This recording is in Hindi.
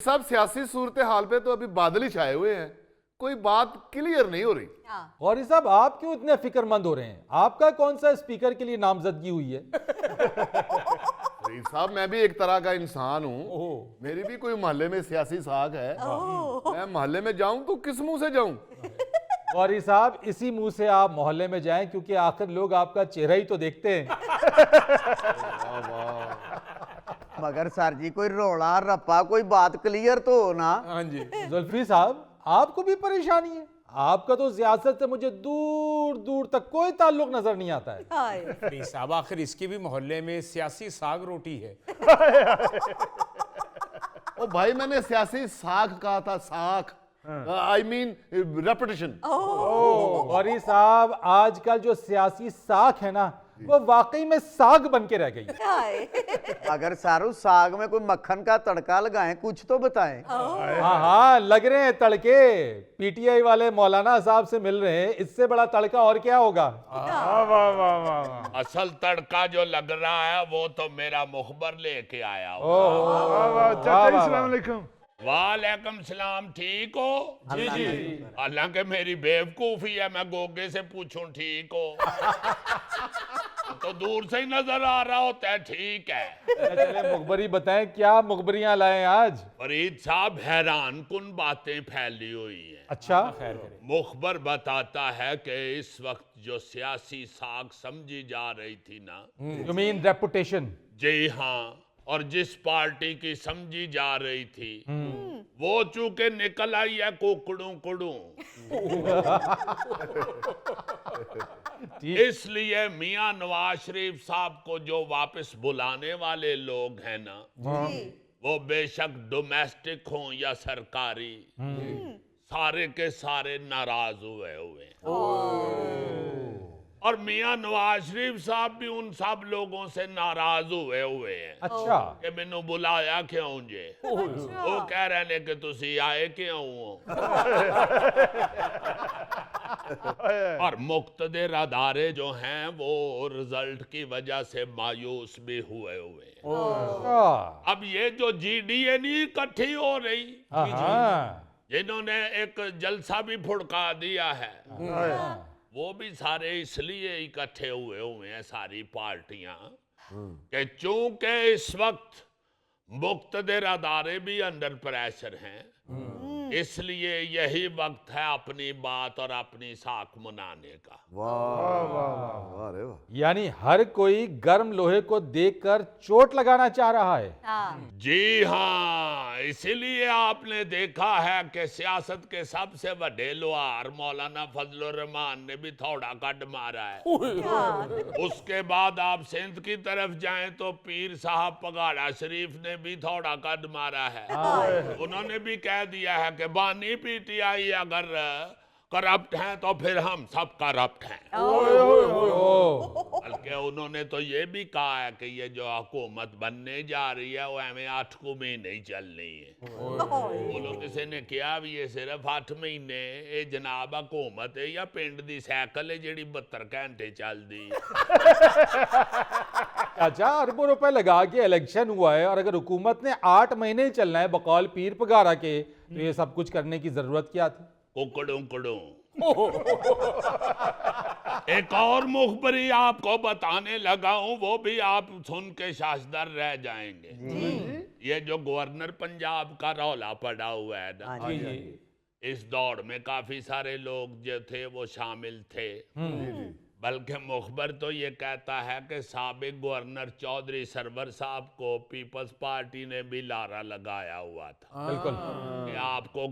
सब सियासी सूरत हाल पे तो अभी बादल ही छाए हुए हैं, कोई बात क्लियर नहीं हो रही। गौरी साहब, आप क्यों इतने फिक्रमंद हो रहे हैं? आपका कौन सा स्पीकर के लिए नामजदगी हुई है? फरीद साहब, मैं भी एक तरह का इंसान हूँ, मेरी भी कोई मोहल्ले में सियासी साख है। मैं मोहल्ले में जाऊं तो किस मुंह से जाऊं? गौरी साहब, इसी मुंह से आप मोहल्ले में जाएं, क्योंकि आखिर लोग आपका चेहरा ही तो देखते हैं। मगर सर जी, कोई रोला रप्पा, कोई बात क्लियर तो हो ना। हाँ जी। जुल्फी साहब, आपको भी परेशानी है? आपका तो सियासत से मुझे दूर दूर तक कोई ताल्लुक नजर नहीं आता है। फरीद साहब, आखिर इसके भी मोहल्ले में सियासी साग रोटी है। ओ भाई, मैंने सियासी साख कहा था, साख। I mean reputation. गौरी साहब, आजकल जो सियासी साख है ना, वो वाकई में साग बन के रह गई है। अगर सारू साग में कोई मक्खन का तड़का लगाएं, कुछ तो बताएं। हाँ हाँ, लग रहे हैं तड़के। पीटीआई वाले मौलाना साहब से मिल रहे हैं, इससे बड़ा तड़का और क्या होगा? असल तड़का जो लग रहा है वो तो मेरा मुखबर लेके आया हो। वालेकुम सलाम, ठीक हो? जी जी। हालांकि मेरी बेवकूफी है, मैं गोगे से पूछूं ठीक हो? तो दूर से ही नजर आ रहा होता है ठीक है। चले मुखबरी बताएं, क्या मुखबरियां लाए आज? फरीद साहब, हैरान कुन बातें फैली हुई हैं। अच्छा, मुखबर बताता है कि इस वक्त जो सियासी साख समझी जा रही थी ना, यू मीन रेपुटेशन? जी हाँ, और जिस पार्टी की समझी जा रही थी वो चूंकि निकल आई है कुकड़ू कुड़ू, इसलिए मियां नवाज शरीफ साहब को जो वापस बुलाने वाले लोग हैं ना, वो बेशक डोमेस्टिक हों या सरकारी, सारे के सारे नाराज हुए हैं। और मियां नवाज शरीफ साहब भी उन सब लोगों से नाराज हुए हैं। अच्छा। कि मैनू बुलाया क्यों जे? वो कह रहे ने कि तुसी आए क्यों हो? और मुक्तदिर अदारे जो हैं वो रिजल्ट की वजह से मायूस भी हुए हैं। अब ये जो जीडीए नहीं इकट्ठी हो रही, जिन्होंने एक जलसा भी फुड़का दिया है, वो भी सारे इसलिए इकट्ठे हुए हैं, सारी पार्टियां, कि चूंकि इस वक्त मुक्तदिर अदारे भी अंडर प्रेशर हैं, इसलिए यही वक्त है अपनी बात और अपनी साख मनाने का। वाह रे वाह। यानी हर कोई गर्म लोहे को देखकर चोट लगाना चाह रहा है। जी हाँ, इसीलिए आपने देखा है कि सियासत के सबसे बड़े लोहार मौलाना फजलुर रहमान ने भी थोड़ा कट मारा है। उसके बाद आप सिंध की तरफ जाएं तो पीर साहब पगाड़ा शरीफ ने भी थोड़ा कट मारा है। उन्होंने भी कह दिया है कि बानी पीटीआई अगर करप्ट हैं तो फिर हम सब करप्ट हैं। बल्कि उन्होंने तो ये भी कहा है कि ये जो हुकूमत बनने जा रही है वो हमें 8 महीने ही चलनी है। बोलो किसी ने किया भी ये सिर्फ 8 महीने? ये जनाब हुकूमत है या पिंड दी साइकिल है जिहड़ी 72 घंटे चलदी? अच्छा, अरबों रुपए लगा के इलेक्शन हुआ है, और अगर हुकूमत ने 8 महीने ही चलना है बकौल पीर पगारा के, तो ये सब कुछ करने की जरूरत क्या थी? कुकड़ू कुड़ू। एक और मुखबरी आपको बताने लगा हूं, वो भी आप सुन के शासदर रह जाएंगे। ये जो गवर्नर पंजाब का रौला पड़ा हुआ है ना, इस दौड़ में काफी सारे लोग जो थे वो शामिल थे। बल्कि मुखबर तो ये कहता है कि साबिक गवर्नर चौधरी सरवर साहब को पीपल्स पार्टी ने भी लारा लगाया हुआ था। बिल्कुल। कि आपको